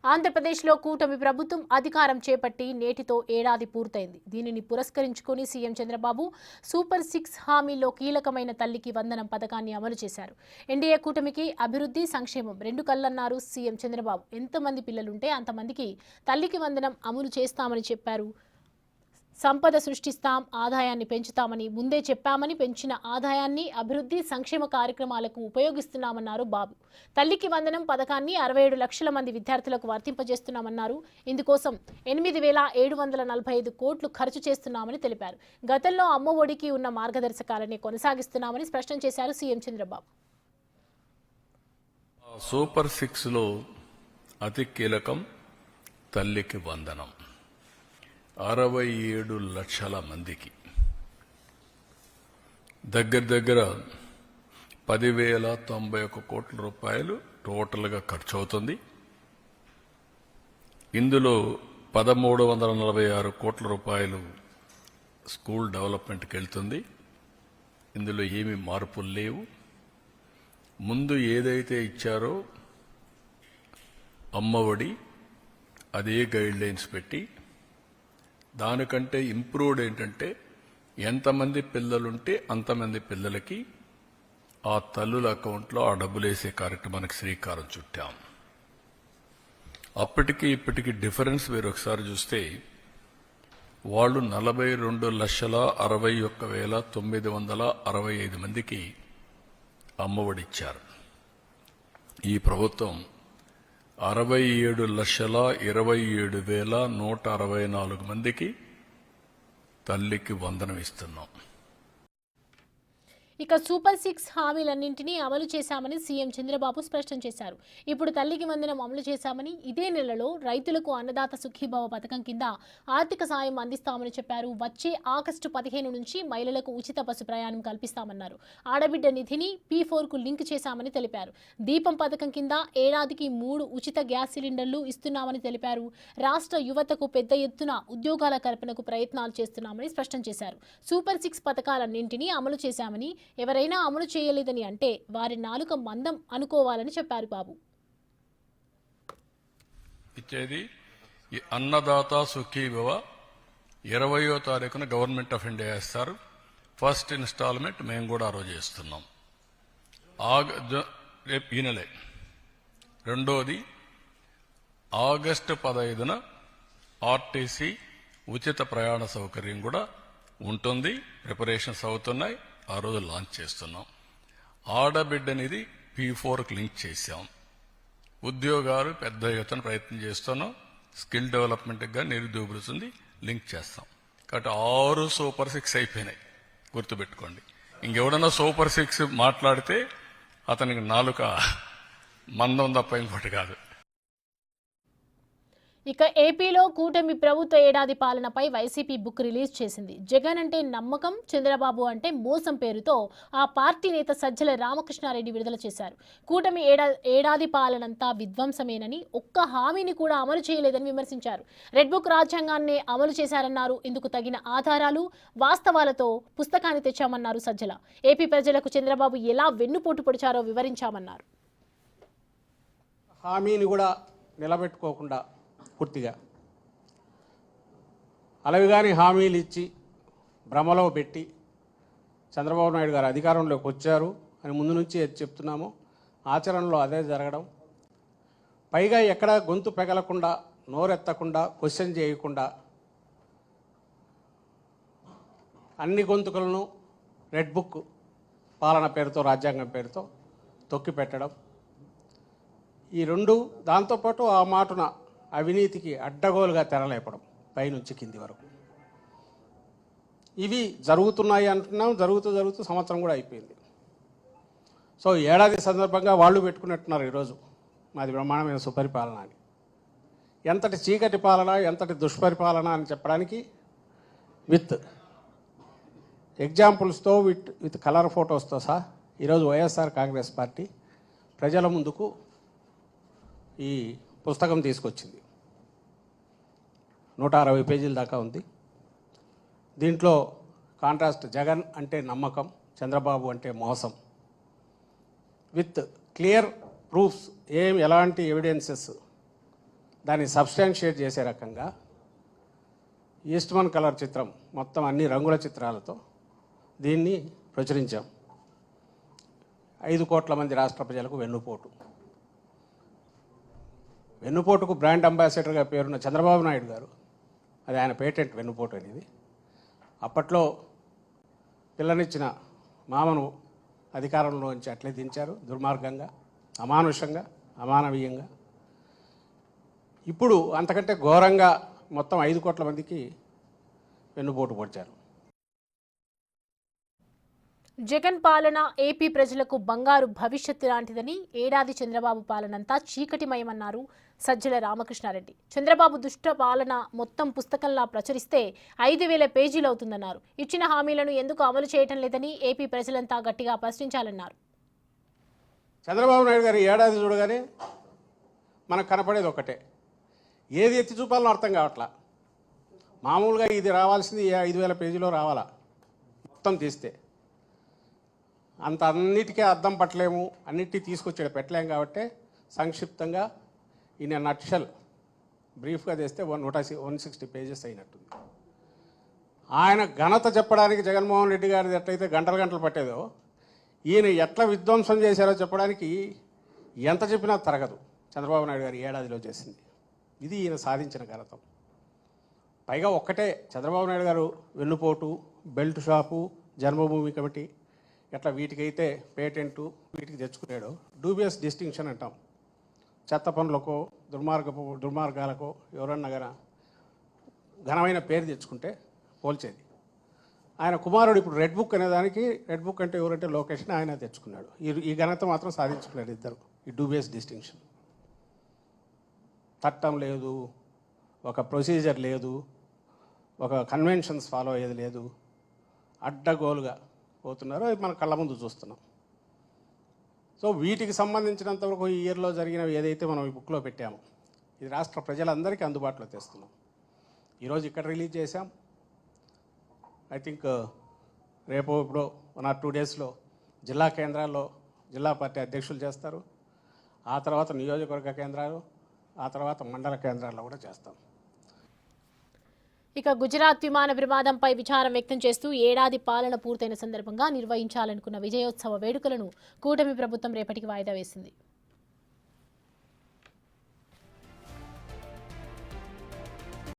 ఆంధ్రప్రదేశ్లో కూటమి ప్రభుత్వం అధికారం చేపట్టి నేటితో ఏడాది పూర్తయింది. దీనిని పురస్కరించుకొని సీఎం చంద్రబాబు సూపర్ 6 హామీలో కీలకమైన తల్లికి వందనం పథకాన్ని అమలు చేశారు. ఎన్డీఏ కూటమికి అభివృద్ధి, సంక్షేమం రెండు కళ్లన్నారు సీఎం చంద్రబాబు. ఎంతమంది పిల్లలుంటే అంతమందికి తల్లికి వందనం అమలు చేస్తామని చెప్పారు. సంపద సృష్టిస్తాం, ఆదాయాన్ని పెంచుతామని ముందే చెప్పామని, పెంచిన ఆదాయాన్ని అభివృద్ధి, సంక్షేమ కార్యక్రమాలకు ఉపయోగిస్తున్నామన్నారు బాబు. తల్లికి వందనం పథకాన్ని 67 లక్షల మంది విద్యార్థులకు వర్తింపజేస్తున్నామన్నారు. ఇందుకోసం 8,745 కోట్లు ఖర్చు చేస్తున్నామని తెలిపారు. గతంలో అమ్మ ఒడికి ఉన్న మార్గదర్శకాలనే కొనసాగిస్తున్నామని స్పష్టం చేశారు సీఎం చంద్రబాబు. సూపర్ 6లో అతి కీలకం తల్లికి వందనం. 67 లక్షల మందికి దగ్గర 10,091 కోట్ల రూపాయలు టోటల్గా ఖర్చు అవుతుంది. ఇందులో 1,346 కోట్ల రూపాయలు స్కూల్ డెవలప్మెంట్కి వెళ్తుంది. ఇందులో ఏమీ మార్పులు లేవు. ముందు ఏదైతే ఇచ్చారో అమ్మఒడి అదే గైడ్ లైన్స్ పెట్టి, దానికంటే ఇంప్రూవ్డ్ ఏంటంటే ఎంతమంది పిల్లలుంటే అంతమంది పిల్లలకి ఆ తల్లుల అకౌంట్లో ఆ డబ్బులు వేసే కార్యక్రమానికి శ్రీకారం చుట్టాం. అప్పటికి ఇప్పటికి డిఫరెన్స్ మీరు ఒకసారి చూస్తే వాళ్ళు 42,61,965 మందికి అమ్మఒడి ఇచ్చారు. ఈ ప్రభుత్వం 67,27,164 మందికి తల్లికి వందనం ఇస్తున్నాం. ఇక సూపర్ 6 హామీలన్నింటినీ అమలు చేశామని సీఎం చంద్రబాబు స్పష్టం చేశారు. ఇప్పుడు తల్లికి వందనం అమలు చేశామని, ఇదే నెలలో రైతులకు అన్నదాత సుఖీభవ పథకం కింద ఆర్థిక సాయం అందిస్తామని చెప్పారు. వచ్చే ఆగస్టు 15 నుంచి మహిళలకు ఉచిత బస్సు ప్రయాణం కల్పిస్తామన్నారు. ఆడబిడ్డ నిధిని P4కు లింక్ చేశామని తెలిపారు. దీపం పథకం కింద ఏడాదికి 3 ఉచిత గ్యాస్ సిలిండర్లు ఇస్తున్నామని తెలిపారు. రాష్ట్ర యువతకు పెద్ద ఎత్తున ఉద్యోగాల కల్పనకు ప్రయత్నాలు చేస్తున్నామని స్పష్టం చేశారు. సూపర్ 6 పథకాలన్నింటినీ అమలు చేశామని, ఎవరైనా అమలు చేయలేదని అంటే వారి నాలుక మందం అనుకోవాలని చెప్పారు బాబు. ఇచ్చేది ఈ అన్నదాత సుఖీభవ 20వ తారీఖున గవర్నమెంట్ ఆఫ్ ఇండియా ఇస్తారు. ఫస్ట్ ఇన్స్టాల్మెంట్ మేము కూడా ఆ రోజు ఇస్తున్నాం. రేపు ఈ నెలే. రెండోది ఆగస్టు 15న ఆర్టీసీ ఉచిత ప్రయాణ సౌకర్యం కూడా ఉంటుంది. ప్రిపరేషన్స్ అవుతున్నాయి. ఆ రోజు లాంచ్ చేస్తున్నాం. ఆడబిడ్డనిది P4కి లింక్ చేశాం. ఉద్యోగాలు పెద్ద ఎత్తున ప్రయత్నం చేస్తున్నాం. స్కిల్ డెవలప్మెంట్గా నిరుద్యోగులుంది లింక్ చేస్తాం. కాబట్టి 6 సూపర్ 6 అయిపోయినాయి. గుర్తుపెట్టుకోండి. ఇంకెవడన్నా సూపర్ 6 మాట్లాడితే అతనికి నాలుక మందం తప్ప ఇంకోటి కాదు. ఇక ఏపీలో కూటమి ప్రభుత్వ ఏడాది పాలనపై వైసీపీ బుక్ రిలీజ్ చేసింది. జగన్ అంటే నమ్మకం, చంద్రబాబు అంటే మోసం పేరుతో ఆ పార్టీ నేత సజ్జల రామకృష్ణారెడ్డి విడుదల చేశారు. కూటమి ఏడాది పాలనంతా విధ్వంసమేనని, ఒక్క హామీని కూడా అమలు చేయలేదని విమర్శించారు. రెడ్ బుక్ రాజ్యాంగాన్నే అమలు చేశారన్నారు. ఇందుకు తగిన ఆధారాలు, వాస్తవాలతో పుస్తకాన్ని తెచ్చామన్నారు సజ్జల. ఏపీ ప్రజలకు చంద్రబాబు ఎలా వెన్నుపోటు పొడిచారో వివరించామన్నారు. హామీని కూడా నిలబెట్టుకోకుండా పూర్తిగా అలవిగాని హామీలు ఇచ్చి భ్రమలో పెట్టి చంద్రబాబు నాయుడు గారు అధికారంలోకి వచ్చారు అని ముందు నుంచి చెప్తున్నాము. ఆచరణలో అదే జరగడం, పైగా ఎక్కడ గొంతు పెగలకుండా, నోరెత్తకుండా, క్వశ్చన్ చేయకుండా అన్ని గొంతుకలను రెడ్ బుక్ పాలన పేరుతో, రాజ్యాంగం పేరుతో తొక్కి పెట్టడం, ఈ రెండు, దాంతోపాటు ఆ మాటున అవినీతికి అడ్డగోలుగా తెరలేపడం పైనుంచి కింది వరకు. ఇవి జరుగుతున్నాయి అంటున్నాం. జరుగుతూ సంవత్సరం కూడా అయిపోయింది. సో ఏడాది సందర్భంగా వాళ్ళు పెట్టుకున్నట్టున్నారు ఈరోజు మాది బ్రహ్మాండమైన సుపరిపాలన అని. ఎంతటి చీకటి పాలన, ఎంతటి దుష్పరిపాలన అని చెప్పడానికి విత్ ఎగ్జాంపుల్స్తో, విత్ కలర్ ఫొటోస్తో సహా ఈరోజు వైఎస్ఆర్ కాంగ్రెస్ పార్టీ ప్రజల ముందుకు ఈ పుస్తకం తీసుకొచ్చింది. 160 పేజీల దాకా ఉంది. దీంట్లో కాంట్రాస్ట్ జగన్ అంటే నమ్మకం, చంద్రబాబు అంటే మోసం, విత్ క్లియర్ ప్రూఫ్స్, ఎలాంటి ఎవిడెన్సెస్ దాన్ని సబ్స్టాన్షియేట్ చేసే రకంగా ఈస్ట్మన్ కలర్ చిత్రం మొత్తం అన్ని రంగుల చిత్రాలతో దీన్ని ప్రచురించాం. 5 కోట్ల మంది రాష్ట్ర ప్రజలకు వెన్నుపోటు. వెన్నుపోటుకు బ్రాండ్ అంబాసిడర్గా పేరున్న చంద్రబాబు నాయుడు గారు, అది ఆయన పేటెంట్ వెన్నుపోటు అనేది. అప్పట్లో పిల్లనిచ్చిన మామను అధికారంలోంచి అట్లే దించారు, దుర్మార్గంగా, అమానుషంగా, అమానవీయంగా. ఇప్పుడు అంతకంటే ఘోరంగా మొత్తం 5 కోట్ల మందికి వెన్నుపోటు పొడిచారు. జగన్ పాలన ఏపీ ప్రజలకు బంగారు భవిష్యత్తు లాంటిదని, ఏడాది చంద్రబాబు పాలనంతా చీకటిమయమన్నారు సజ్జల రామకృష్ణారెడ్డి. చంద్రబాబు దుష్ట పాలన మొత్తం పుస్తకంలా ప్రచురిస్తే 5,000 పేజీలు అవుతుందన్నారు. ఇచ్చిన హామీలను ఎందుకు అమలు చేయటం లేదని ఏపీ ప్రజలంతా గట్టిగా ప్రశ్నించాలన్నారు. చంద్రబాబు నాయుడు గారు ఏడాది చూడగానే మనకు కనపడేది ఒకటే, ఏది ఎత్తి చూపాలని అర్థం కావట్లా. మామూలుగా ఇది రావాల్సింది 5,000 పేజీలో రావాలా మొత్తం తీస్తే. అంత అన్నిటికీ అర్థం పట్టలేము, అన్నిటికీ తీసుకొచ్చాడు పెట్టలేము కాబట్టి సంక్షిప్తంగా ఈయన నట్షల్ బ్రీఫ్గా తెస్తే 160 పేజెస్ అయినట్టుంది. ఆయన ఘనత చెప్పడానికి జగన్మోహన్ రెడ్డి గారిది ఎట్లయితే గంటలు గంటలు పట్టేదో, ఈయన ఎట్లా విధ్వంసం చేశారో చెప్పడానికి ఎంత చెప్పినా తరగదు. చంద్రబాబు నాయుడు గారు ఏడాదిలో చేసింది ఇది ఈయన సాధించిన ఘనత. పైగా ఒక్కటే, చంద్రబాబు నాయుడు గారు వెన్నుపోటు, బెల్ట్ షాపు, జన్మభూమి కమిటీ ఎట్లా వీటికైతే పేటెంటు వీటికి తెచ్చుకున్నాడు. డూబియస్ డిస్టింక్షన్ అంటాం. చెత్త పనులకో దుర్మార్గాలకో ఎవరన్నా ఘనమైన పేరు తెచ్చుకుంటే పోల్చేది. ఆయన కుమారుడు ఇప్పుడు రెడ్ బుక్ అనేదానికి, రెడ్ బుక్ అంటే ఎవరంటే లోకేష్ని ఆయన తెచ్చుకున్నాడు. ఈ ఘనత మాత్రం సాధించుకున్నాడు ఇద్దరు. ఈ డూబియస్ డిస్టింక్షన్. చట్టం లేదు, ఒక ప్రొసీజర్ లేదు, ఒక కన్వెన్షన్స్ ఫాలో అయ్యేది లేదు, అడ్డగోలుగా పోతున్నారు. అది మన కళ్ళ ముందు చూస్తున్నాం. సో వీటికి సంబంధించినంతవరకు ఈ ఇయర్లో జరిగినవి ఏదైతే మనం ఈ బుక్లో పెట్టామో, ఇది రాష్ట్ర ప్రజలందరికీ అందుబాటులో తెస్తున్నాం. ఈరోజు ఇక్కడ రిలీజ్ చేశాం. ఐ థింక్ రేపు ఇప్పుడు 1 or 2 డేస్లో జిల్లా కేంద్రాల్లో జిల్లా పార్టీ అధ్యక్షులు చేస్తారు. ఆ తర్వాత నియోజకవర్గ కేంద్రాలు, ఆ తర్వాత మండల కేంద్రాల్లో కూడా చేస్తాం. ఇక గుజరాత్ విమాన ప్రమాదంపై విచారం వ్యక్తం చేస్తూ ఏడాది పాలన పూర్తయిన సందర్భంగా నిర్వహించాలనుకున్న విజయోత్సవ వేడుకలను కూటమి ప్రభుత్వం రేపటికి వాయిదా వేసింది.